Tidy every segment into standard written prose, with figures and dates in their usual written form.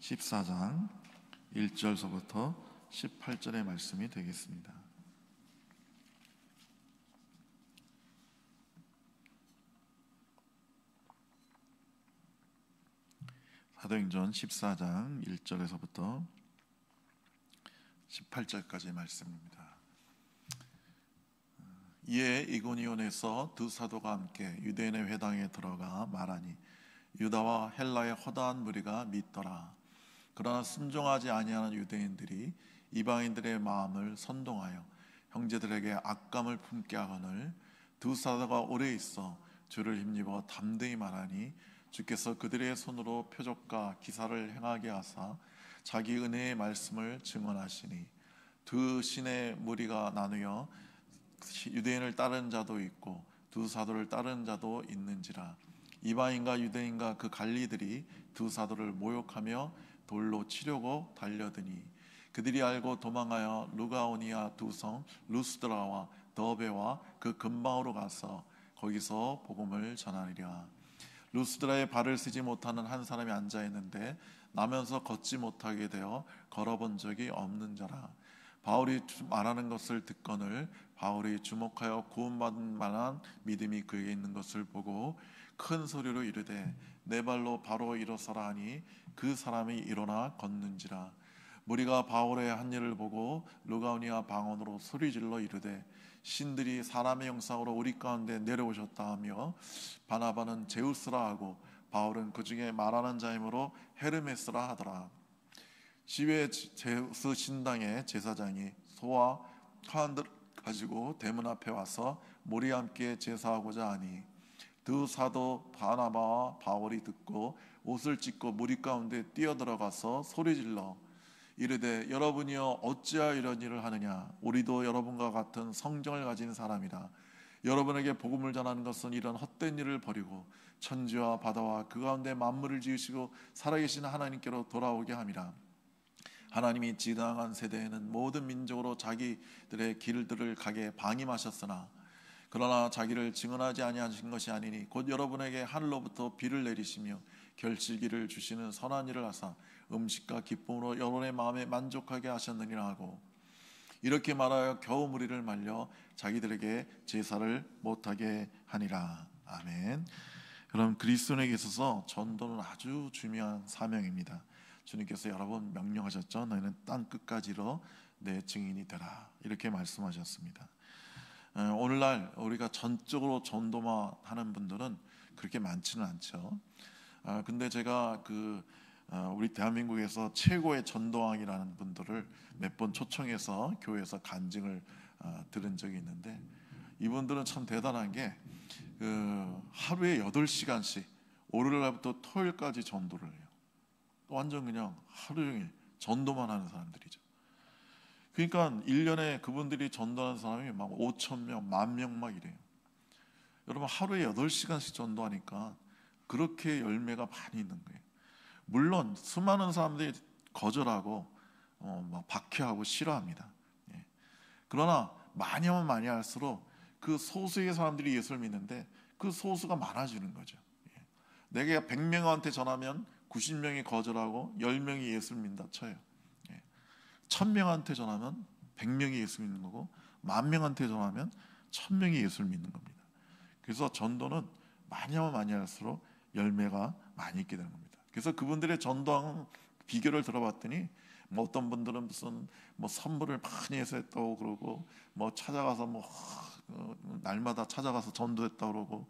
14장 1절서부터 18절의 말씀이 되겠습니다. 사도행전 14장 1절에서부터 18절까지의 말씀입니다. 이에 이고니온에서 두 사도가 함께 유대인의 회당에 들어가 말하니 유다와 헬라의 허다한 무리가 믿더라. 그러나 순종하지 아니하는 유대인들이 이방인들의 마음을 선동하여 형제들에게 악감을 품게 하거늘 두 사도가 오래 있어 주를 힘입어 담대히 말하니 주께서 그들의 손으로 표적과 기사를 행하게 하사 자기 은혜의 말씀을 증언하시니 두 신의 무리가 나누어 유대인을 따르는 자도 있고 두 사도를 따르는 자도 있는지라. 이방인과 유대인과 그 관리들이 두 사도를 모욕하며 돌로 치려고 달려드니 그들이 알고 도망하여 루가오니아 두 성 루스드라와 더베와 그 근방으로 가서 거기서 복음을 전하리라. 루스드라에 발을 쓰지 못하는 한 사람이 앉아 있는데 나면서 걷지 못하게 되어 걸어본 적이 없는 자라. 바울이 말하는 것을 듣거늘 바울이 주목하여 구원받은 만한 믿음이 그에게 있는 것을 보고 큰 소리로 이르되 내 발로 바로 일어서라 하니 그 사람이 일어나 걷는지라. 무리가 바울의 한 일을 보고 루가오니아 방언으로 소리질러 이르되 신들이 사람의 형상으로 우리 가운데 내려오셨다 하며 바나바는 제우스라 하고 바울은 그 중에 말하는 자이므로 헤르메스라 하더라. 시외 제우스 신당의 제사장이 소와 화환들 가지고 대문 앞에 와서 무리와 함께 제사하고자 하니 두 사도 바나바와 바울이 듣고 옷을 찢고 무리 가운데 뛰어들어가서 소리질러 이르되 여러분이여 어찌하여 이런 일을 하느냐. 우리도 여러분과 같은 성정을 가진 사람이라. 여러분에게 복음을 전하는 것은 이런 헛된 일을 버리고 천지와 바다와 그 가운데 만물을 지으시고 살아계신 하나님께로 돌아오게 함이라. 하나님이 지당한 세대에는 모든 민족으로 자기들의 길들을 가게 방임하셨으나 그러나 자기를 증언하지 아니하신 것이 아니니 곧 여러분에게 하늘로부터 비를 내리시며 결실기를 주시는 선한 일을 하사 음식과 기쁨으로 여러분의 마음에 만족하게 하셨느니라 하고 이렇게 말하여 겨우 무리를 말려 자기들에게 제사를 못하게 하니라. 아멘. 그럼 그리스도인에게 있어서 전도는 아주 중요한 사명입니다. 주님께서 여러 번 명령하셨죠. 너희는 땅 끝까지로 내 증인이 되라 이렇게 말씀하셨습니다. 오늘날 우리가 전적으로 전도만 하는 분들은 그렇게 많지는 않죠. 근데 제가 우리 대한민국에서 최고의 전도왕이라는 분들을 몇 번 초청해서 교회에서 간증을 들은 적이 있는데 이분들은 참 대단한 게 하루에 8시간씩 월요일날부터 토요일까지 전도를 해요. 완전 그냥 하루 종일 전도만 하는 사람들이죠. 그러니까 1년에 그분들이 전도하는 사람이 막 5,000명, 10,000명 막 이래요. 여러분 하루에 8시간씩 전도하니까 그렇게 열매가 많이 있는 거예요. 물론 수많은 사람들이 거절하고 막 박해하고 싫어합니다. 그러나 많이 하면 많이 할수록 그 소수의 사람들이 예수를 믿는데 그 소수가 많아지는 거죠. 내가 100명한테 전하면 90명이 거절하고 10명이 예수를 믿는다 쳐요. 1000명한테 전하면 100명이 예수 믿는 거고 10,000명한테 전하면 1000명이 예수를 믿는 겁니다. 그래서 전도는 많이 하면 많이 할수록 열매가 많이 있게 되는 겁니다. 그래서 그분들의 전도하는 비결을 들어봤더니 어떤 분들은 무슨 선물을 많이 해서 했다고 그러고 찾아가서 날마다 찾아가서 전도했다고 그러고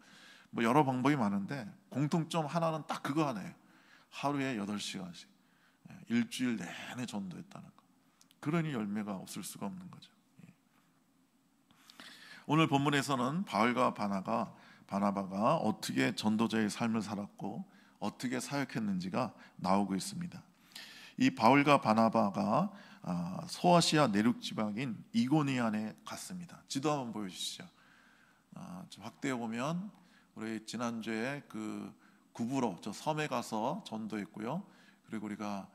여러 방법이 많은데 공통점 하나는 딱 그거 하나예요. 하루에 8시간씩 일주일 내내 전도했다는 거. 그러니 열매가 없을 수가 없는 거죠. 오늘 본문에서는 바울과 바나바가 어떻게 전도자의 삶을 살았고 어떻게 사역했는지가 나오고 있습니다. 이 바울과 바나바가 소아시아 내륙 지방인 이고니안에 갔습니다. 지도 한번 보여주시죠. 좀 확대해 보면 우리 지난주에 구브로 저 섬에 가서 전도했고요. 그리고 우리가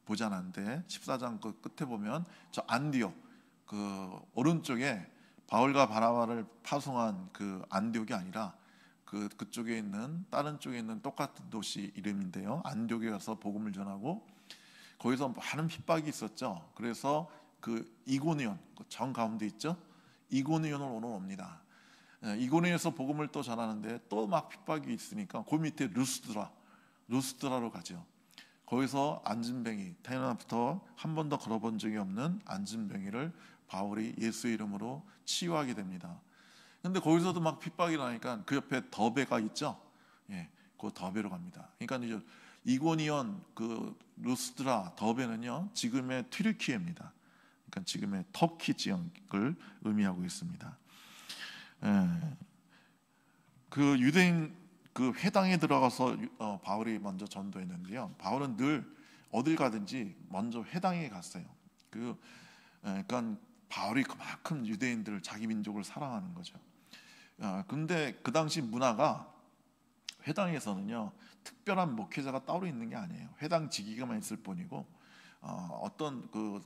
보자는데 14장 끝에 보면 저 안디옥 오른쪽에 바울과 바나바를 파송한 안디옥이 아니라 그쪽에 있는 다른 쪽에 있는 똑같은 도시 이름인데요. 안디옥에 가서 복음을 전하고 거기서 많은 핍박이 있었죠. 그래서 그 이고니온 정 가운데 있죠. 이고니온으로 옵니다. 이고니온에서 복음을 또 전하는데 또 막 핍박이 있으니까 그 밑에 루스드라로 가죠. 거기서 안진뱅이, 태어나부터 한 번도 걸어본 적이 없는 안진뱅이를 바울이 예수의 이름으로 치유하게 됩니다. 근데 거기서도 막 핍박이 나니까 그 옆에 더베가 있죠. 그 더베로 갑니다. 그러니까 이제 이고니온, 그 루스드라, 더베는요 지금의 튀르키예입니다. 그러니까 지금의 터키 지역을 의미하고 있습니다. 그 유대인 그 회당에 들어가서 바울이 먼저 전도했는데요. 바울은 늘 어딜 가든지 먼저 회당에 갔어요. 그러니까 바울이 그만큼 유대인들을 자기 민족을 사랑하는 거죠. 근데 그 당시 문화가 회당에서는요 특별한 목회자가 따로 있는 게 아니에요. 회당 지기가만 있을 뿐이고 어떤 그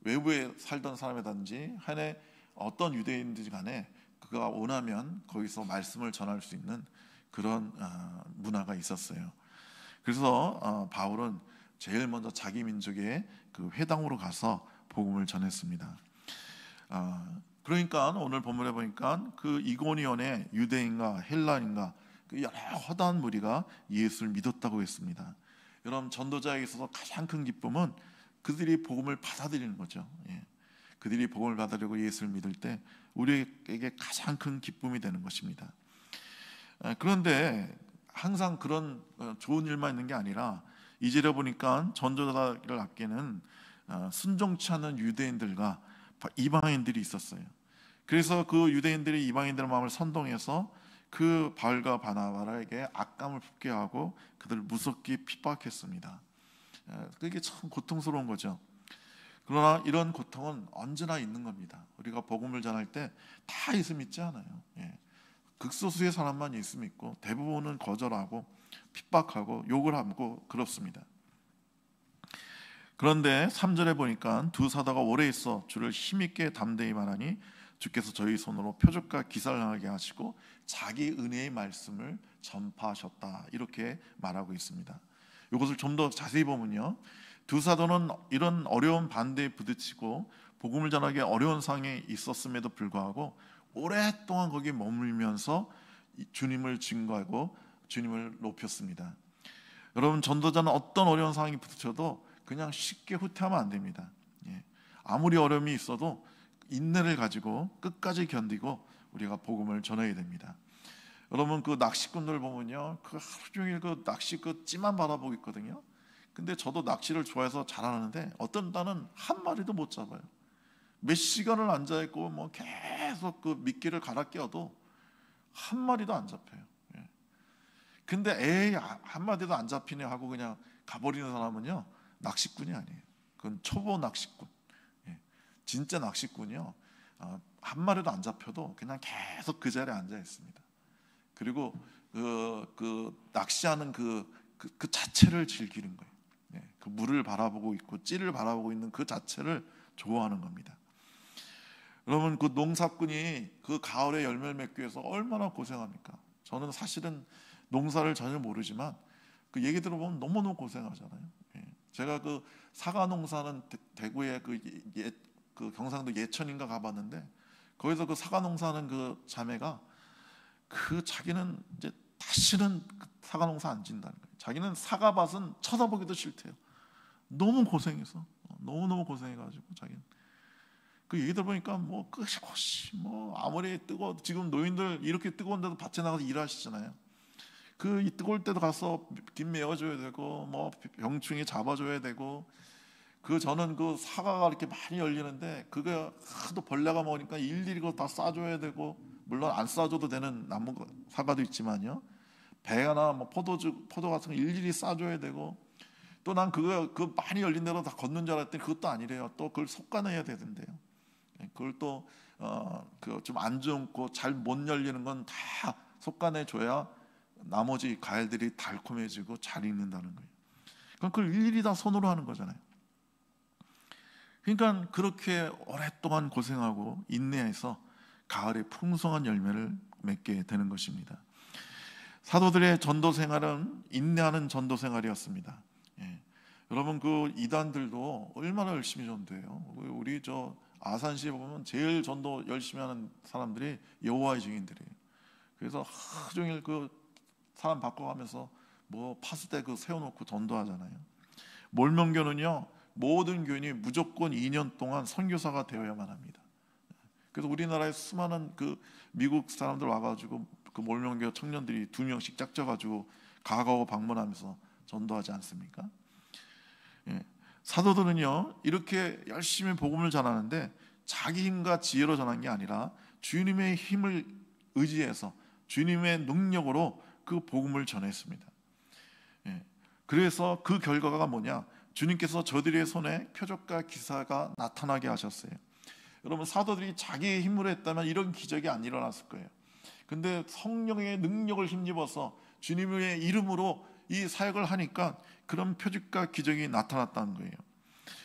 외부에 살던 사람이든지 한해 어떤 유대인들 간에 그가 원하면 거기서 말씀을 전할 수 있는 그런 문화가 있었어요. 그래서 바울은 제일 먼저 자기 민족의 그 회당으로 가서 복음을 전했습니다. 그러니까 오늘 본문에 보니까 그 이고니온의 유대인과 헬라인과 그 여러 허다한 무리가 예수를 믿었다고 했습니다. 여러분 전도자에게 있어서 가장 큰 기쁨은 그들이 복음을 받아들이는 거죠. 그들이 복음을 받아들이고 예수를 믿을 때 우리에게 가장 큰 기쁨이 되는 것입니다. 그런데 항상 그런 좋은 일만 있는 게 아니라 이제려 보니까 전도자를 아끼는 순종치 않는 유대인들과 이방인들이 있었어요. 그래서 그 유대인들이 이방인들의 마음을 선동해서 그 바울과 바나바에게 악감을 품게 하고 그들을 무섭게 핍박했습니다. 그게 참 고통스러운 거죠. 그러나 이런 고통은 언제나 있는 겁니다. 우리가 복음을 전할 때 다 예수 믿지 않아요. 극소수의 사람만 예수 믿고 대부분은 거절하고 핍박하고 욕을 하고 그렇습니다. 그런데 3절에 보니까 두 사도가 오래 있어 주를 힘있게 담대히 말하니 주께서 저희 손으로 표적과 기사를 행하게 하시고 자기 은혜의 말씀을 전파하셨다, 이렇게 말하고 있습니다. 이것을 좀 더 자세히 보면요, 두 사도는 이런 어려운 반대에 부딪히고 복음을 전하기 어려운 상황에 있었음에도 불구하고 오랫동안 거기에 머물면서 주님을 증거하고 주님을 높였습니다. 여러분, 전도자는 어떤 어려운 상황이 부딪혀도 그냥 쉽게 후퇴하면 안 됩니다. 아무리 어려움이 있어도 인내를 가지고 끝까지 견디고 우리가 복음을 전해야 됩니다. 여러분, 그 낚시꾼들 보면요, 그 하루 종일 그 낚시 그 찌만 바라보고 있거든요. 근데 저도 낚시를 좋아해서 잘하는데 어떤 날은 한 마리도 못 잡아요. 몇 시간을 앉아 있고 뭐 계속 그 미끼를 갈아 끼워도 한 마리도 안 잡혀요. 근데 에이 한 마리도 안 잡히네 하고 그냥 가버리는 사람은요 낚시꾼이 아니에요. 그건 초보 낚시꾼. 진짜 낚시꾼이요, 한 마리도 안 잡혀도 그냥 계속 그 자리에 앉아 있습니다. 그리고 그 낚시하는 그 자체를 즐기는 거예요. 그 물을 바라보고 있고 찌를 바라보고 있는 그 자체를 좋아하는 겁니다. 여러분, 그 농사꾼이 그 가을에 열매를 맺기 위해서 얼마나 고생합니까? 저는 사실은 농사를 전혀 모르지만 그 얘기 들어보면 너무너무 고생하잖아요. 제가 그 사과 농사는 대구에 그 경상도 예천인가 가봤는데 거기서 그 사과 농사하는 그 자매가 그 자기는 이제 다시는 그 사과 농사 안 짓는다는 거예요. 자기는 사과밭은 쳐다보기도 싫대요. 너무 고생해서, 너무너무 고생해가지고 자기는. 그 얘기 들어보니까 뭐 끝이 뭐 아무리 뜨거, 지금 노인들 이렇게 뜨거운데도 밭에 나가서 일하시잖아요. 이 뜨거울 때도 가서 김 메워줘야 되고 뭐 병충해 잡아줘야 되고, 저는 그 사과가 이렇게 많이 열리는데 그게 하도 벌레가 먹으니까 일일이 그거 다 싸줘야 되고, 물론 안 싸줘도 되는 나무 사과도 있지만요, 배나 뭐 포도 같은 거 일일이 싸줘야 되고, 또 난 그 많이 열린 대로 다 걷는 줄 알았더니 그것도 아니래요. 또 그걸 솎아내야 되던데요. 그걸 또 그 좀 안 좋은 거 잘 못 열리는 건 다 솎아내 줘야 나머지 과일들이 달콤해지고 잘 익는다는 거예요. 그럼 그걸 일일이 다 손으로 하는 거잖아요. 그러니까 그렇게 오랫동안 고생하고 인내해서 가을에 풍성한 열매를 맺게 되는 것입니다. 사도들의 전도 생활은 인내하는 전도 생활이었습니다. 예. 여러분 그 이단들도 얼마나 열심히 전도해요. 우리 저 아산시에 보면 제일 전도 열심히 하는 사람들이 여호와의 증인들이에요. 그래서 하루 종일 그 사람 바꿔가면서 뭐 파수대 그 세워놓고 전도하잖아요. 몰명교는요, 모든 교인이 무조건 2년 동안 선교사가 되어야만 합니다. 그래서 우리나라에 수많은 그 미국 사람들 와가지고 그 몰명교 청년들이 2명씩 짝져가지고 가가고 방문하면서 전도하지 않습니까? 예. 사도들은요 이렇게 열심히 복음을 전하는데 자기 힘과 지혜로 전한 게 아니라 주님의 힘을 의지해서 주님의 능력으로 그 복음을 전했습니다. 예. 그래서 그 결과가 뭐냐? 주님께서 저들의 손에 표적과 기사가 나타나게 하셨어요. 여러분 사도들이 자기의 힘으로 했다면 이런 기적이 안 일어났을 거예요. 근데 성령의 능력을 힘입어서 주님의 이름으로 이 사역을 하니까 그런 표적과 기적이 나타났다는 거예요.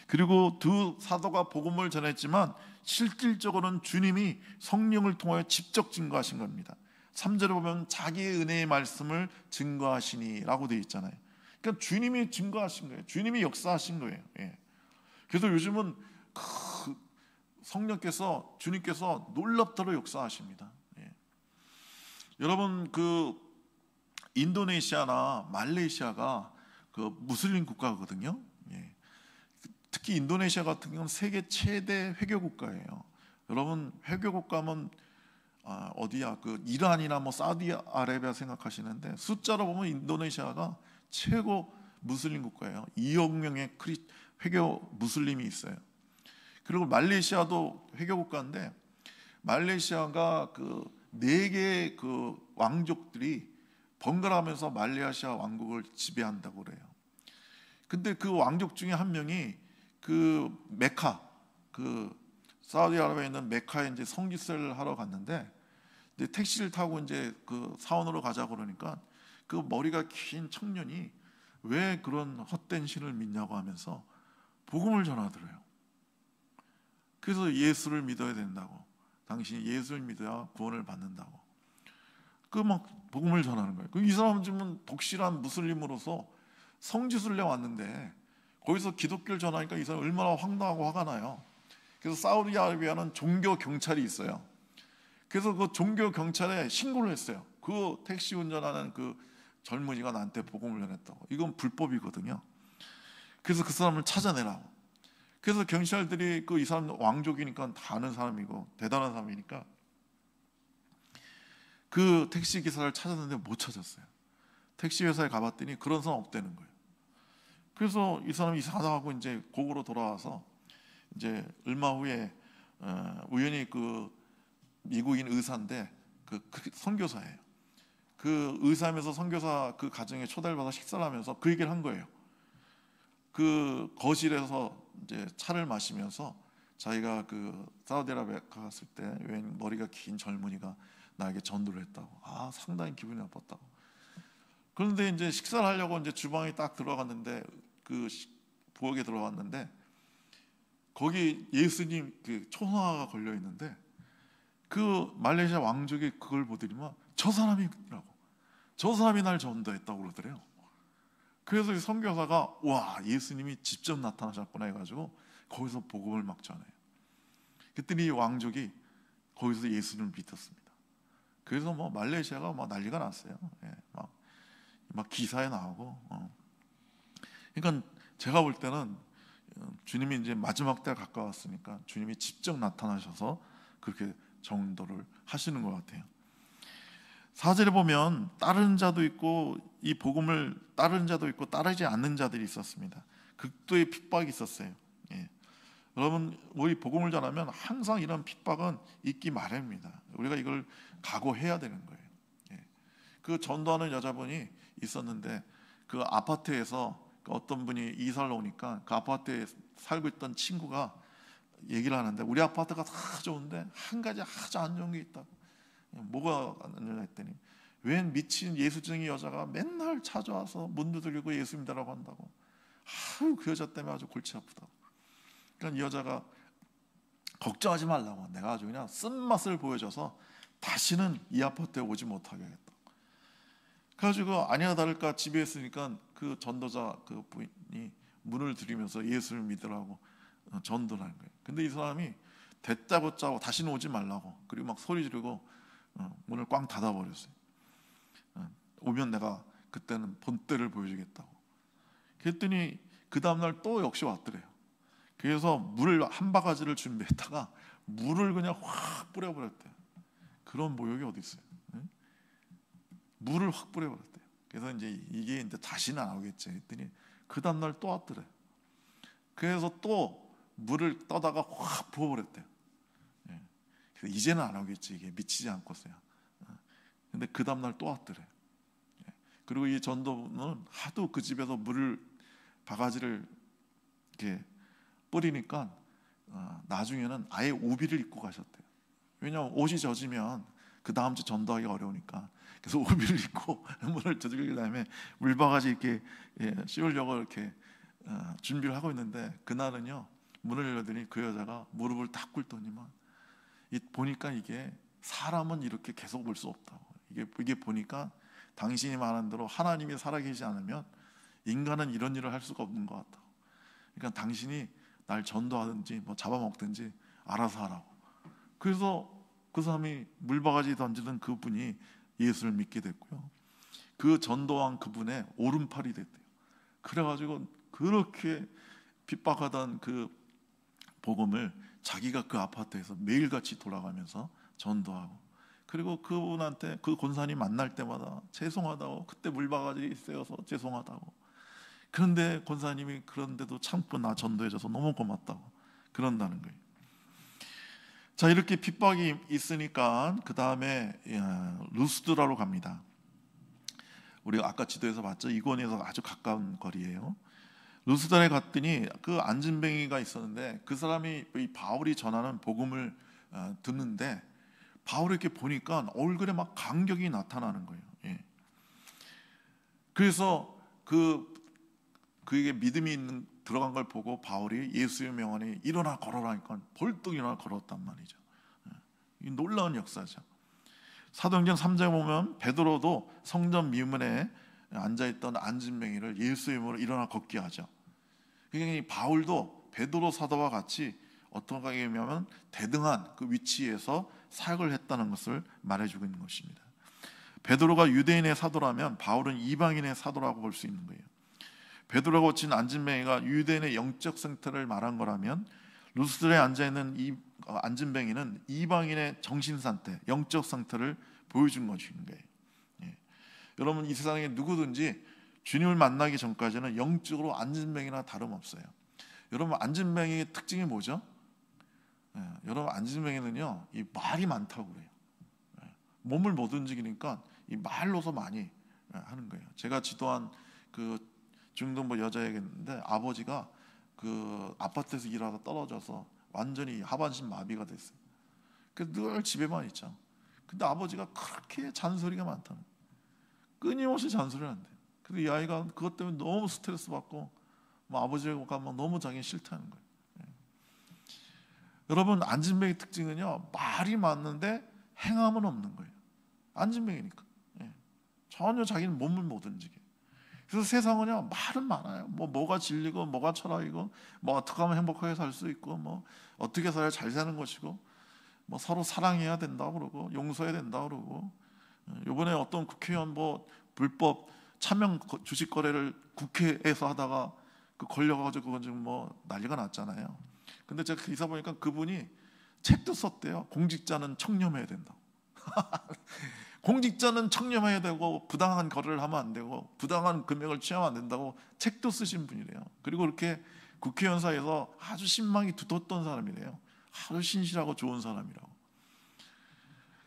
그리고 두 사도가 복음을 전했지만 실질적으로는 주님이 성령을 통하여 직접 증거하신 겁니다. 3절에 보면 자기의 은혜의 말씀을 증거하시니 라고 되어 있잖아요. 그러니까 주님이 증거하신 거예요. 주님이 역사하신 거예요. 예. 그래서 요즘은 성령께서 주님께서 놀랍도록 역사하십니다. 예. 여러분 그 인도네시아나 말레이시아가 그 무슬림 국가거든요. 예. 특히 인도네시아 같은 경우는 세계 최대 회교 국가예요. 여러분 회교 국가면 어디야? 그 이란이나 뭐 사우디아라비아 생각하시는데 숫자로 보면 인도네시아가 최고 무슬림 국가예요. 2억 명의 회교 무슬림이 있어요. 그리고 말레이시아도 회교 국가인데 말레이시아가 그 4개의 그 왕족들이 번갈아가면서 말레이시아 왕국을 지배한다고 그래요. 근데 그 왕족 중에 한 명이 그 메카, 그 사우디아라비아에 있는 메카에 이제 성지세를 하러 갔는데 택시를 타고 이제 그 사원으로 가자고 그러니까 그 머리가 긴 청년이 왜 그런 헛된 신을 믿냐고 하면서 복음을 전하더래요. 그래서 예수를 믿어야 된다고. 당신이 예수를 믿어야 구원을 받는다고. 그 막 복음을 전하는 거예요. 이 사람은 지금 독실한 무슬림으로서 성지순례 왔는데 거기서 기독교를 전하니까 이 사람이 얼마나 황당하고 화가 나요. 그래서 사우디아라비아는 종교 경찰이 있어요. 그래서 그 종교 경찰에 신고를 했어요. 그 택시 운전하는 그 젊은이가 나한테 복음을 전했다고. 이건 불법이거든요. 그래서 그 사람을 찾아내라고. 그래서 경찰들이 그 이 사람 왕족이니까 다 아는 사람이고 대단한 사람이니까 그 택시 기사를 찾았는데 못 찾았어요. 택시 회사에 가봤더니 그런 사람 없다는 거예요. 그래서 이 사람이 이상하다고 이제 고국으로 돌아와서 이제 얼마 후에 우연히 그 미국인 의사인데 그 선교사예요. 그 의사면서 선교사 그 가정에 초대를 받아 식사를 하면서 그 얘기를 한 거예요. 그 거실에서 이제 차를 마시면서 자기가 그 사우디아라비아 갔을 때 웬 머리가 긴 젊은이가 나에게 전도를 했다고. 상당히 기분이 나빴다고. 그런데 이제 식사를 하려고 이제 주방에 딱 들어갔는데 그 부엌에 들어갔는데 거기 예수님 그 초상화가 걸려 있는데 그 말레이시아 왕족이 그걸 보더니만 저 사람이라고. 저 사람이 날 전도했다고 그러더래요. 그래서 이 선교사가 와 예수님이 직접 나타나셨구나 해가지고 거기서 복음을 막 전해요. 그랬더니 이 왕족이 거기서 예수님을 믿었습니다. 그래서 뭐 말레이시아가 막 난리가 났어요. 예, 막 기사에 나오고. 그러니까 제가 볼 때는 주님이 이제 마지막 때가 가까웠으니까 주님이 직접 나타나셔서 그렇게 전도를 하시는 것 같아요. 4절에 보면 따르는 자도 있고 이 복음을 따르는 자도 있고 따르지 않는 자들이 있었습니다. 극도의 핍박이 있었어요. 예. 여러분 우리 복음을 전하면 항상 이런 핍박은 있기 마련입니다. 우리가 이걸 각오해야 되는 거예요. 예. 그 전도하는 여자분이 있었는데 그 아파트에서 어떤 분이 이사를 오니까 그 아파트에 살고 있던 친구가 얘기를 하는데 우리 아파트가 다 좋은데 한 가지 아주 안 좋은 게 있다고. 뭐가 안 좋냐 했더니 웬 미친 예수쟁이 여자가 맨날 찾아와서 문 두드리고 예수 믿으라고 한다고. 그 여자 때문에 아주 골치 아프다고. 그러니까 이 여자가 걱정하지 말라고 내가 아주 그냥 쓴맛을 보여줘서 다시는 이 아파트에 오지 못하게 하겠다. 그래가지고 아니나 다를까 집에 있으니까 그 전도자 그 부인이 문을 들이면서 예수를 믿으라고 전도를 하는 거예요. 근데 이 사람이 대짜고짜 다시는 오지 말라고, 그리고 막 소리 지르고 문을 꽝 닫아버렸어요. 오면 내가 그때는 본때를 보여주겠다고. 그랬더니 그 다음날 또 역시 왔더래요. 그래서 물을 한 바가지를 준비했다가 물을 그냥 확 뿌려버렸대요. 그런 모욕이 어디 있어요? 물을 확 뿌려버렸대요. 그래서 이제 이게 이제 다시는 안 오겠지 했더니 그 다음날 또 왔더래. 그래서 또 물을 떠다가 확 부어버렸대요. 그래서 이제는 안 오겠지, 이게 미치지 않고서야. 근데 그 다음날 또 왔더래. 그리고 이 전도는 하도 그 집에서 물을 바가지를 이렇게 뿌리니까 나중에는 아예 오비를 입고 가셨대요. 왜냐하면 옷이 젖으면 그 다음 주 전도하기 어려우니까. 그래서 오비를 입고 문을 두들긴 다음에 물바가지 이렇게 씌우려고 이렇게 준비를 하고 있는데, 그날은요 문을 열더니 그 여자가 무릎을 딱 꿇더니만 보니까 이게 사람은 이렇게 계속 볼 수 없다고. 이게 보니까 당신이 말한 대로 하나님이 살아계시지 않으면 인간은 이런 일을 할 수가 없는 것 같다고. 그러니까 당신이 날 전도하든지 뭐 잡아먹든지 알아서 하라고. 그래서 그 사람이 물바가지 던지던 그분이 예수를 믿게 됐고요. 그 전도한 그분의 오른팔이 됐대요. 그래가지고 그렇게 핍박하던 그 복음을 자기가 그 아파트에서 매일같이 돌아가면서 전도하고, 그리고 그분한테 그 권사님 만날 때마다 죄송하다고, 그때 물바가지 세워서 죄송하다고. 그런데 권사님이 그런데도 참고 나 전도해줘서 너무 고맙다고 그런다는 거예요. 자, 이렇게 핍박이 있으니까 그 다음에 루스드라로 갑니다. 우리가 아까 지도에서 봤죠. 이곳에서 아주 가까운 거리예요. 루스드라에 갔더니 그 안진뱅이가 있었는데, 그 사람이 이 바울이 전하는 복음을 듣는데 바울을 이렇게 보니까 얼굴에 막 감격이 나타나는 거예요. 그래서 그에게 믿음이 들어간 걸 보고 바울이 예수의 명하니 일어나 걸어라 하니까 벌떡 일어나 걸었단 말이죠. 이 놀라운 역사죠. 사도행전 3장에 보면 베드로도 성전 미문에 앉아있던 안진뱅이를 예수의 이름으로 일어나 걷게 하죠. 그러니까 바울도 베드로 사도와 같이 어떤 가게냐면 대등한 그 위치에서 사역을 했다는 것을 말해주고 있는 것입니다. 베드로가 유대인의 사도라면 바울은 이방인의 사도라고 볼 수 있는 거예요. 베드로가 고친 안진뱅이가 유대인의 영적 상태를 말한 거라면, 루스드라에 앉아있는 이 안진뱅이는 이방인의 정신 상태, 영적 상태를 보여준 것인 거예요. 여러분, 이 세상에 누구든지 주님을 만나기 전까지는 영적으로 안진뱅이나 다름없어요. 여러분, 안진뱅이의 특징이 뭐죠? 여러분, 안진뱅이는요 이 말이 많다고 그래요. 몸을 못 움직이니까 이 말로서 많이 하는 거예요. 제가 지도한 그 중등부 여자애였는데 아버지가 그 아파트에서 일하다 떨어져서 완전히 하반신 마비가 됐어요. 그래서 늘 집에만 있죠. 근데 아버지가 그렇게 잔소리가 많다는 거예요. 끊임없이 잔소리를 한대요. 그래서 이 아이가 그것 때문에 너무 스트레스 받고 뭐 아버지가 막 너무 자기는 싫다는 거예요. 여러분, 안진뱅이 특징은요 말이 많은데 행함은 없는 거예요. 안진뱅이니까 전혀 자기는 몸을 못 움직여요. 그래서 세상은요 말은 많아요. 뭐가 진리고 뭐가 철학이고 뭐 어떻게 하면 행복하게 살 수 있고 뭐 어떻게 살아야 잘 사는 것이고 뭐 서로 사랑해야 된다 그러고 용서해야 된다 그러고, 이번에 어떤 국회의원 뭐 불법 차명 주식 거래를 국회에서 하다가 그 걸려가지고 그건 지금 뭐 난리가 났잖아요. 근데 제가 기사 보니까 그분이 책도 썼대요. 공직자는 청렴해야 된다고. 공직자는 청렴해야 되고 부당한 거래를 하면 안 되고 부당한 금액을 취하면 안 된다고 책도 쓰신 분이래요. 그리고 그렇게 국회의원 사이에서 아주 신망이 두텁던 사람이래요. 아주 신실하고 좋은 사람이라고.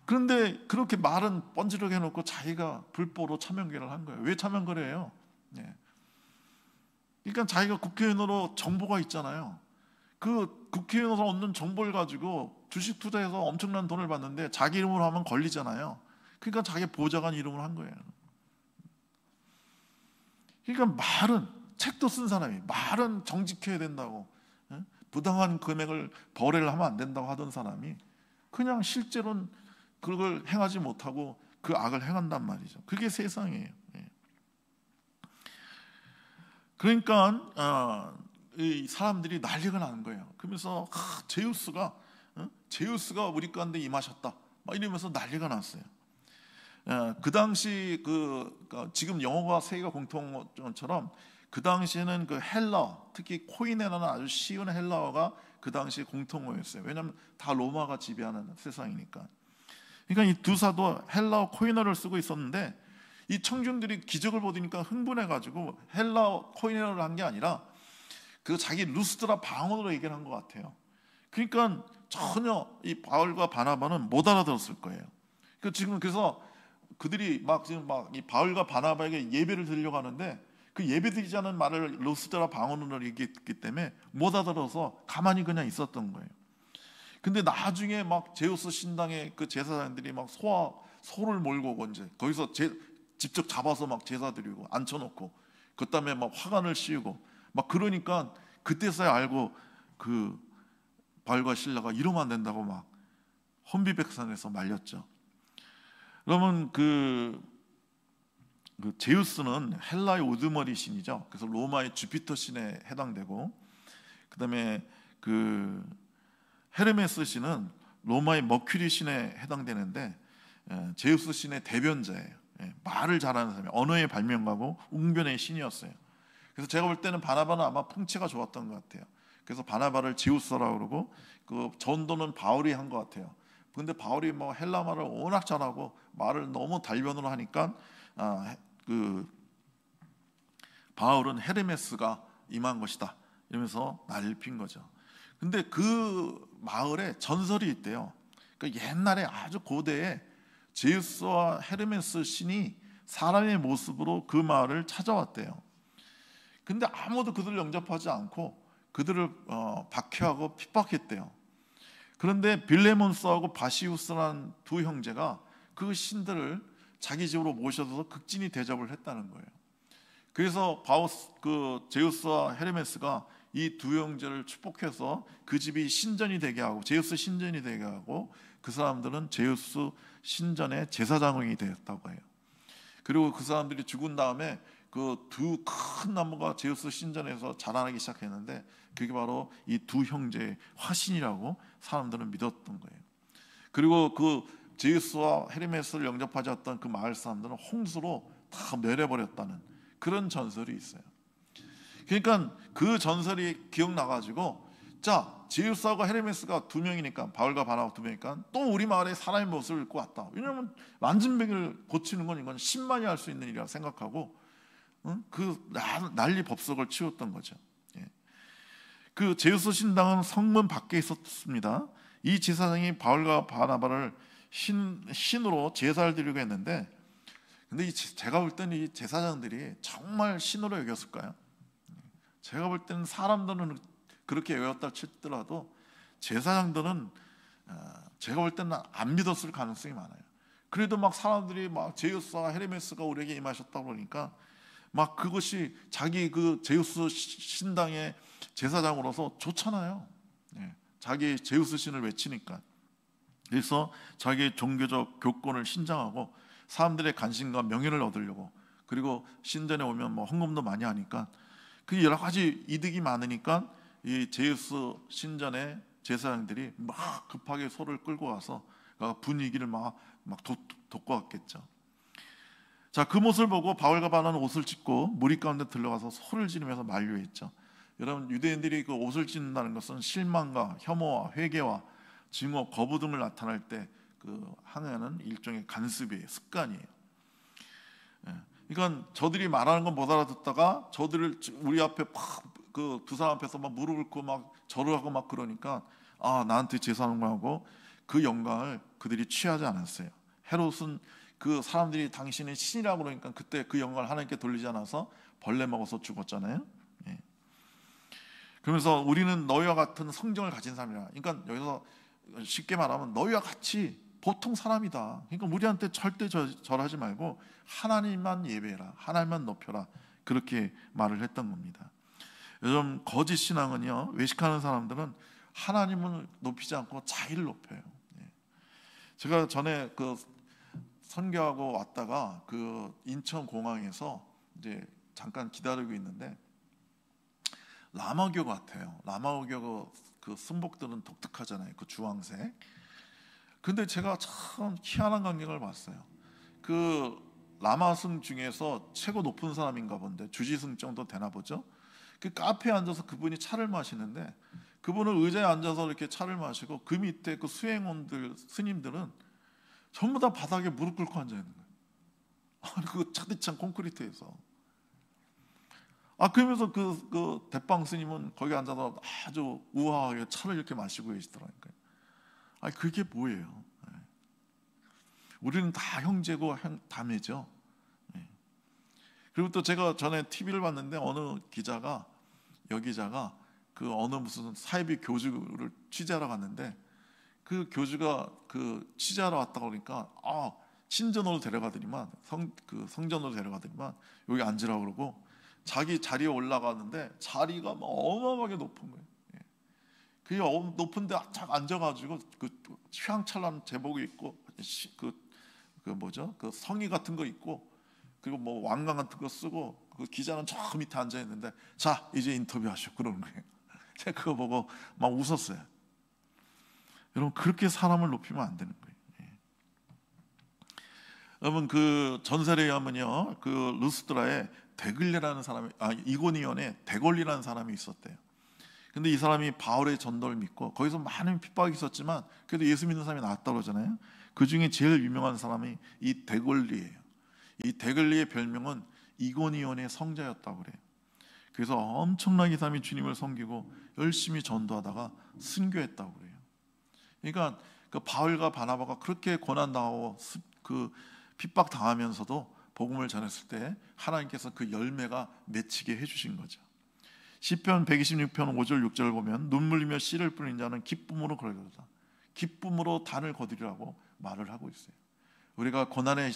그런데 그렇게 말은 번지르게 해놓고 자기가 불법으로 차명거래를 한 거예요. 왜 차명거래해요? 그러니까 자기가 국회의원으로 정보가 있잖아요. 그 국회의원으로 얻는 정보를 가지고 주식 투자해서 엄청난 돈을 받는데 자기 이름으로 하면 걸리잖아요. 그러니까 자기 보좌관 이름으로 한 거예요. 그러니까 말은, 책도 쓴 사람이 말은 정직해야 된다고, 부당한 금액을 거래를 하면 안 된다고 하던 사람이 그냥 실제로는 그걸 행하지 못하고 그 악을 행한단 말이죠. 그게 세상이에요. 그러니까 이 사람들이 난리가 나는 거예요. 그러면서 제우스가 우리 가운데 임하셨다 막 이러면서 난리가 났어요. 그 당시 그러니까 지금 영어가 세계가 공통어처럼 그 당시에는 그 헬라어, 특히 코이네라는 아주 쉬운 헬라어가 그 당시 공통어였어요. 왜냐하면 다 로마가 지배하는 세상이니까. 그러니까 이 두 사도 헬라어 코이네를 쓰고 있었는데 이 청중들이 기적을 보니까 흥분해가지고 헬라어 코이네를 한 게 아니라 그 자기 루스드라 방언으로 얘기를 한 것 같아요. 그러니까 전혀 이 바울과 바나바는 못 알아들었을 거예요. 그래서 그들이 지금 이 바울과 바나바에게 예배를 드리려고 하는데 그 예배 드리지 않은 말을 루스드라 방언으로 얘기했기 때문에 못 알아들어서 가만히 그냥 있었던 거예요. 근데 나중에 제우스 신당의 그 제사장들이 소를 몰고 오고 이제 거기서 직접 잡아서 제사 드리고 앉혀놓고 그다음에 화관을 씌우고 그러니까 그때서야 알고 그 바울과 실라가 이러면 안 된다고 혼비백산에서 말렸죠. 그러면 그 제우스는 헬라의 우두머리 신이죠. 그래서 로마의 주피터 신에 해당되고, 그다음에 그 헤르메스 신은 로마의 머큐리 신에 해당되는데 제우스 신의 대변자예요. 말을 잘하는 사람이 언어의 발명가고 웅변의 신이었어요. 그래서 제가 볼 때는 바나바는 아마 풍채가 좋았던 것 같아요. 그래서 바나바를 제우스라고 그러고 그 전도는 바울이 한 것 같아요. 근데 바울이 헬라 말을 워낙 잘하고 말을 너무 달변으로 하니까 그 바울은 헤르메스가 임한 것이다 이러면서 난리를 핀 거죠. 근데 그 마을에 전설이 있대요. 그러니까 옛날에 아주 고대에 제우스와 헤르메스 신이 사람의 모습으로 그 마을을 찾아왔대요. 근데 아무도 그들을 영접하지 않고 그들을 박해하고 핍박했대요. 그런데 빌레몬스하고 바시우스라는 두 형제가 그 신들을 자기 집으로 모셔서 극진히 대접을 했다는 거예요. 그래서 제우스와 헤르메스가 이 두 형제를 축복해서 그 집이 신전이 되게 하고 제우스 신전이 되게 하고 그 사람들은 제우스 신전의 제사장이 되었다고 해요. 그리고 그 사람들이 죽은 다음에 그 두 큰 나무가 제우스 신전에서 자라나기 시작했는데 그게 바로 이 두 형제의 화신이라고 사람들은 믿었던 거예요. 그리고 그 제우스와 헤르메스를 영접하지 않았던 그 마을 사람들은 홍수로 다 멸해버렸다는 그런 전설이 있어요. 그러니까 그 전설이 기억나가지고 제우스하고 헤르메스가 두 명이니까 바울과 바나바 두 명이니까 또 우리 마을에 사람의 모습을 입고 왔다. 왜냐하면 만진병을 고치는 건 이건 신만이 할 수 있는 일이라 생각하고 그 난리 법석을 치웠던 거죠. 그 제우스 신당은 성문 밖에 있었습니다. 이 제사장이 바울과 바나바를 신으로 제사를 드리고 했는데, 근데 제가 볼 때는 이 제사장들이 정말 신으로 여겼을까요? 제가 볼 때는 사람들은 그렇게 여겼다 치더라도 제사장들은 제가 볼 때는 안 믿었을 가능성이 많아요. 그래도 사람들이 제우스와 헤르메스가 우리에게 임하셨다 그러니까 그것이 자기 그 제우스 신당의 제사장으로서 좋잖아요. 자기 제우스 신을 외치니까. 그래서 자기의 종교적 교권을 신장하고 사람들의 관심과 명예를 얻으려고, 그리고 신전에 오면 헌금도 많이 하니까 그 여러 가지 이득이 많으니까 이 제우스 신전의 제사장들이 급하게 소를 끌고 와서 분위기를 돋궈왔겠죠. 그 모습을 보고 바울과 바나바는 옷을 찢고 무리 가운데 들어가서 소를 지르면서 만류했죠. 여러분, 유대인들이 그 옷을 찢는다는 것은 실망과 혐오와 회개와 증오, 거부 등을 나타날 때 하는 일종의 간습이에요, 습관이에요. 그러니까 저들이 말하는 건 못 알아듣다가 저들을 우리 앞에 그 두 사람 앞에서 무릎을 꿇고 절을 하고 그러니까 나한테 제사하는 하고 그 영광을 그들이 취하지 않았어요. 헤롯은 그 사람들이 당신은 신이라고 그러니까 그때 그 영광을 하나님께 돌리지 않아서 벌레 먹어서 죽었잖아요. 그러면서 우리는 너희와 같은 성정을 가진 사람이라. 그러니까 여기서 쉽게 말하면 너희와 같이 보통 사람이다. 그러니까 우리한테 절대 절하지 말고 하나님만 예배해라, 하나님만 높여라, 그렇게 말을 했던 겁니다. 요즘 거짓 신앙은요, 외식하는 사람들은 하나님을 높이지 않고 자기를 높여요. 제가 전에 선교하고 왔다가 인천 공항에서 이제 잠깐 기다리고 있는데 라마교 같아요. 라마교 그 승복들은 독특하잖아요. 그 주황색. 근데 제가 참 희한한 광경을 봤어요. 그 라마승 중에서 최고 높은 사람인가 본데 주지승 정도 되나 보죠. 그 카페에 앉아서 그분이 차를 마시는데 그분은 의자에 앉아서 이렇게 차를 마시고 그 밑에 그 수행원들 스님들은 전부 다 바닥에 무릎 꿇고 앉아 있는 거예요. 아니 그 차디찬 콘크리트에서. 그러면서 그 대빵 스님은 거기 앉아서 아주 우아하게 차를 이렇게 마시고 계시더라고요. 그게 뭐예요? 우리는 다 형제고 다매죠. 그리고 또 제가 전에 TV를 봤는데 어느 기자가 여기자가 그 어느 무슨 사이비 교주를 취재하러 갔는데 그 교주가 그 취재하러 왔다고 그러니까 신전으로 데려가더니만 성전으로 데려가더니만 여기 앉으라고 그러고 자기 자리에 올라가는데 자리가 막 어마어마하게 높은 거예요. 그게 높은데 딱 앉아가지고 그 휘황찬란 제복이 있고 그 뭐죠? 그 성의 같은 거 있고 그리고 뭐 왕관 같은 거 쓰고 그 기자는 저 밑에 앉아 있는데 자 이제 인터뷰하시오 그러는 거예요. 제가 그거 보고 막 웃었어요. 여러분 그렇게 사람을 높이면 안 되는 거예요. 여러분 그 전설에 의하면요 그 루스드라에 데글레라는 사람이 이고니온에 데골리라는 사람이 있었대요. 근데 이 사람이 바울의 전도를 믿고 거기서 많은 핍박이 있었지만 그래도 예수 믿는 사람이 나왔다고 그러잖아요. 그 중에 제일 유명한 사람이 이 데골리예요. 이 데글리의 별명은 이고니온의 성자였다고 그래요. 그래서 엄청나게 이 사람이 주님을 섬기고 열심히 전도하다가 순교했다고 그래요. 그러니까 그 바울과 바나바가 그렇게 고난당하고 그 핍박 당하면서도 복음을 전했을 때 하나님께서 그 열매가 맺히게 해주신 거죠. 시편 126편 5절 6절을 보면 눈물 흘리며 씨를 뿌리는 자는 기쁨으로 거두리로다. 기쁨으로 단을 거두리라고 말을 하고 있어요. 우리가 고난을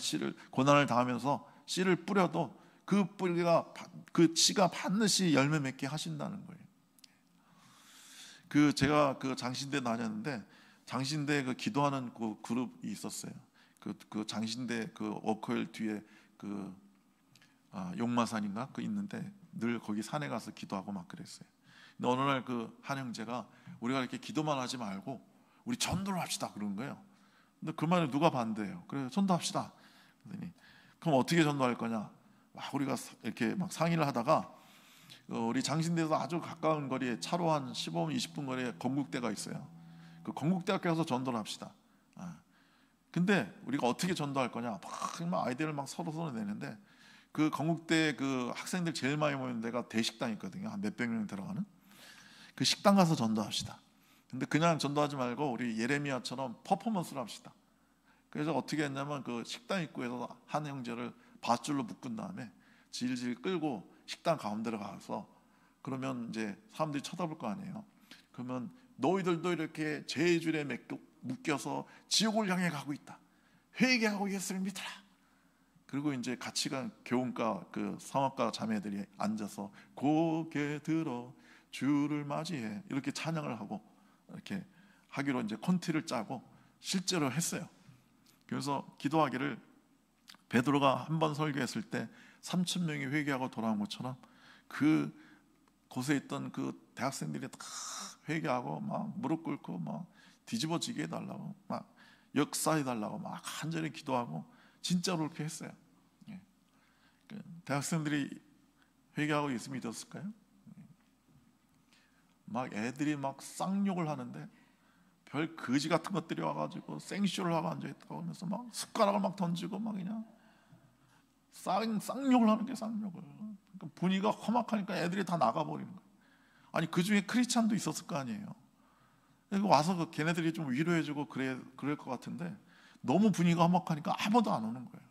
당하면서 씨를 뿌려도 그 뿌리가 그 씨가 반드시 열매 맺게 하신다는 거예요. 제가 그 장신대 다녔는데 장신대 그 기도하는 그 그룹이 있었어요. 그 장신대 그 워커힐 뒤에 용마산인가 그 있는데 늘 거기 산에 가서 기도하고 막 그랬어요. 근데 어느 날 그 한 형제가 우리가 이렇게 기도만 하지 말고 우리 전도를 합시다 그런 거예요. 근데 그 말에 누가 반대해요? 그래 전도합시다. 그러더니 그럼 어떻게 전도할 거냐? 막 우리가 이렇게 막 상의를 하다가 우리 장신대에서 아주 가까운 거리에 차로 한 15분 20분 거리에 건국대가 있어요. 그 건국대학교 가서 전도를 합시다. 근데 우리가 어떻게 전도할 거냐? 막 아이디어를 막 서로 내는데 그 건국대 그 학생들 제일 많이 모이는 데가 대식당 있거든요. 한 몇백 명 들어가는 그 식당 가서 전도합시다. 근데 그냥 전도하지 말고 우리 예레미야처럼 퍼포먼스를 합시다. 그래서 어떻게 했냐면 그 식당 입구에서 한 형제를 밧줄로 묶은 다음에 질질 끌고 식당 가운데로 가서 그러면 이제 사람들이 쳐다볼 거 아니에요. 그러면 너희들도 이렇게 죄의 줄에 묶여서 지옥을 향해 가고 있다. 회개하고 예수를 믿어라. 그리고 이제 같이 간 교훈과 그 성악가 자매들이 앉아서 고개 들어 주를 맞이해 이렇게 찬양을 하고 이렇게 하기로 이제 콘티를 짜고 실제로 했어요. 그래서 기도하기를 베드로가 한 번 설교했을 때 3,000명이 회개하고 돌아온 것처럼 그 곳에 있던 그 대학생들이 다 회개하고 막 무릎 꿇고 막 뒤집어지게 해달라고 막 역사해달라고 막 간절히 기도하고 진짜로 그렇게 했어요. 대학생들이 회개하고 예수 믿었을까요? 막 애들이 막 쌍욕을 하는데 별 거지 같은 것들이 와가지고 생쇼를 하고 앉아있다고 하면서 막 숟가락을 막 던지고 막 그냥 쌍욕을 하는 게 쌍욕을. 그러니까 분위기가 험악하니까 애들이 다 나가버리는 거예요. 아니 그 중에 크리스찬도 있었을 거 아니에요. 와서 걔네들이 좀 위로해주고 그럴 것 같은데 너무 분위기가 험악하니까 아무도 안 오는 거예요.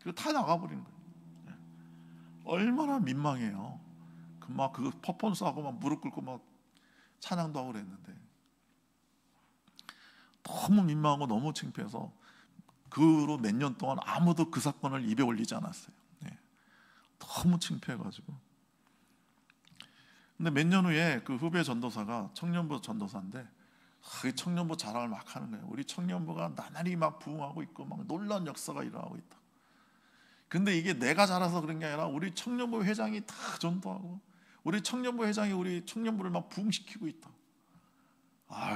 그리고 다 나가버리는 거예요. 얼마나 민망해요. 막 그 퍼포먼스하고 막 무릎 꿇고 막 찬양도 하고 그랬는데 너무 민망하고 너무 창피해서 그 후로 몇 년 동안 아무도 그 사건을 입에 올리지 않았어요. 너무 창피해가지고. 근데 몇 년 후에 그 후배 전도사가 청년부 전도사인데 청년부 자랑을 막 하는 거예요. 우리 청년부가 나날이 막 부흥하고 있고 막 놀라운 역사가 일어나고 있다. 근데 이게 내가 자라서 그런 게 아니라 우리 청년부 회장이 다 전도하고 우리 청년부 회장이 우리 청년부를 막 부흥시키고 있다.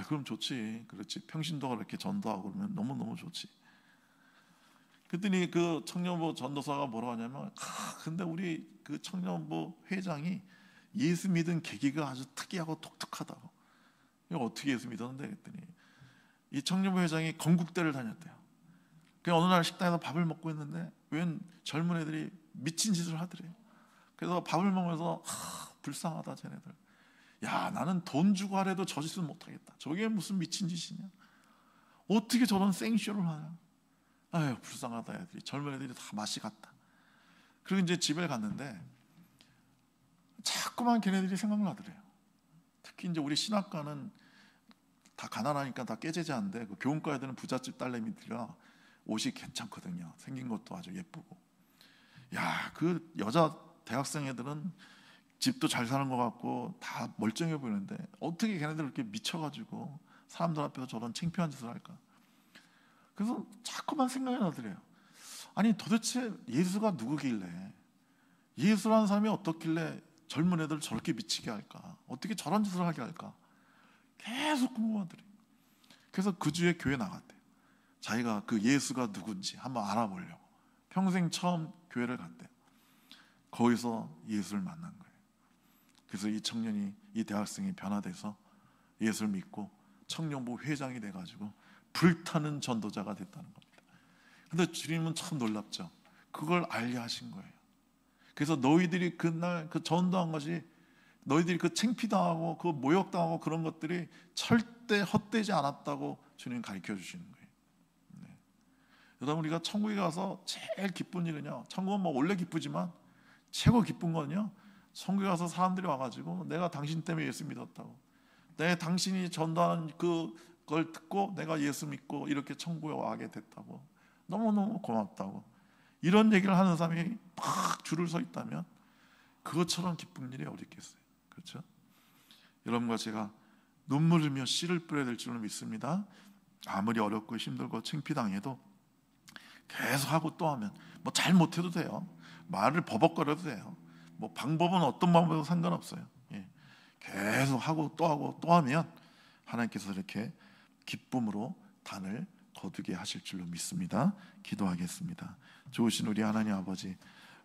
그럼 좋지. 그렇지. 평신도가 이렇게 전도하고 그러면 너무너무 좋지. 그랬더니 그 청년부 전도사가 뭐라고 하냐면, 근데 우리 그 청년부 회장이 예수 믿은 계기가 아주 특이하고 독특하다고. 이거 어떻게 예수 믿었는데? 그랬더니 이 청년부 회장이 건국대를 다녔대요. 그 어느 날 식당에서 밥을 먹고 있는데 웬 젊은 애들이 미친 짓을 하더래요. 그래서 밥을 먹으면서 불쌍하다 쟤네들. 야, 나는 돈 주고 하래도 저 짓은 못하겠다. 저게 무슨 미친 짓이냐? 어떻게 저런 생쇼를 하냐? 아유, 불쌍하다 애들이. 젊은 애들이 다 맛이 갔다. 그리고 이제 집에 갔는데 자꾸만 걔네들이 생각나더래요. 특히 이제 우리 신학과는 다 가난하니까 다 깨제자인데 그 교훈과 애들은 부잣집 딸내미들이라 옷이 괜찮거든요. 생긴 것도 아주 예쁘고. 야, 그 여자 대학생 애들은 집도 잘 사는 것 같고 다 멀쩡해 보이는데 어떻게 걔네들 이렇게 미쳐가지고 사람들 앞에서 저런 창피한 짓을 할까? 그래서 자꾸만 생각이 나더래요. 아니 도대체 예수가 누구길래, 예수라는 사람이 어떻길래 젊은 애들 저렇게 미치게 할까? 어떻게 저런 짓을 하게 할까? 계속 궁금하더래요. 그래서 그 주에 교회 나갔대요. 자기가 그 예수가 누군지 한번 알아보려고 평생 처음 교회를 갔대요. 거기서 예수를 만난 거예요. 그래서 이 청년이, 이 대학생이 변화돼서 예수를 믿고 청년부 회장이 돼가지고 불타는 전도자가 됐다는 겁니다. 근데 주님은 참 놀랍죠. 그걸 알게 하신 거예요. 그래서 너희들이 그날 그 전도한 것이, 너희들이 그 창피당하고 그 모욕당하고 그런 것들이 절대 헛되지 않았다고 주님 가르쳐 주시는 거예요. 네. 여러분, 우리가 천국에 가서 제일 기쁜 일은요, 천국은 뭐 원래 기쁘지만 최고 기쁜 건요, 천국에 가서 사람들이 와가지고 내가 당신 때문에 예수 믿었다고, 내 당신이 전도하는 그걸 듣고 내가 예수 믿고 이렇게 천국에 와게 됐다고, 너무너무 고맙다고, 이런 얘기를 하는 사람이 막 줄을 서 있다면 그것처럼 기쁜 일이 어디 있겠어요? 그렇죠? 여러분과 제가 눈물 흘며 씨를 뿌려야 될 줄로 믿습니다. 아무리 어렵고 힘들고 창피당해도 계속 하고 또 하면, 뭐 잘못해도 돼요. 말을 버벅거려도 돼요. 뭐 방법은 어떤 방법도 상관없어요. 예. 계속 하고 또 하면 하나님께서 이렇게 기쁨으로 단을 거두게 하실 줄로 믿습니다. 기도하겠습니다. 좋으신 우리 하나님 아버지,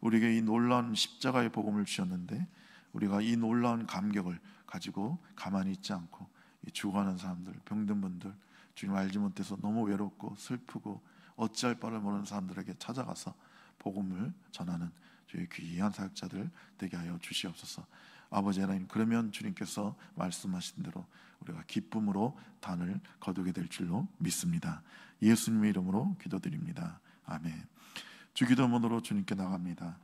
우리에게 이 놀라운 십자가의 복음을 주셨는데 우리가 이 놀라운 감격을 가지고 가만히 있지 않고 이 죽어가는 사람들, 병든 분들, 주님 알지 못해서 너무 외롭고 슬프고 어찌할 바를 모르는 사람들에게 찾아가서 복음을 전하는 주의 귀한 사역자들 되게 하여 주시옵소서. 아버지 하나님, 그러면 주님께서 말씀하신 대로 우리가 기쁨으로 단을 거두게 될 줄로 믿습니다. 예수님의 이름으로 기도드립니다. 아멘. 주기도문으로 주님께 나갑니다.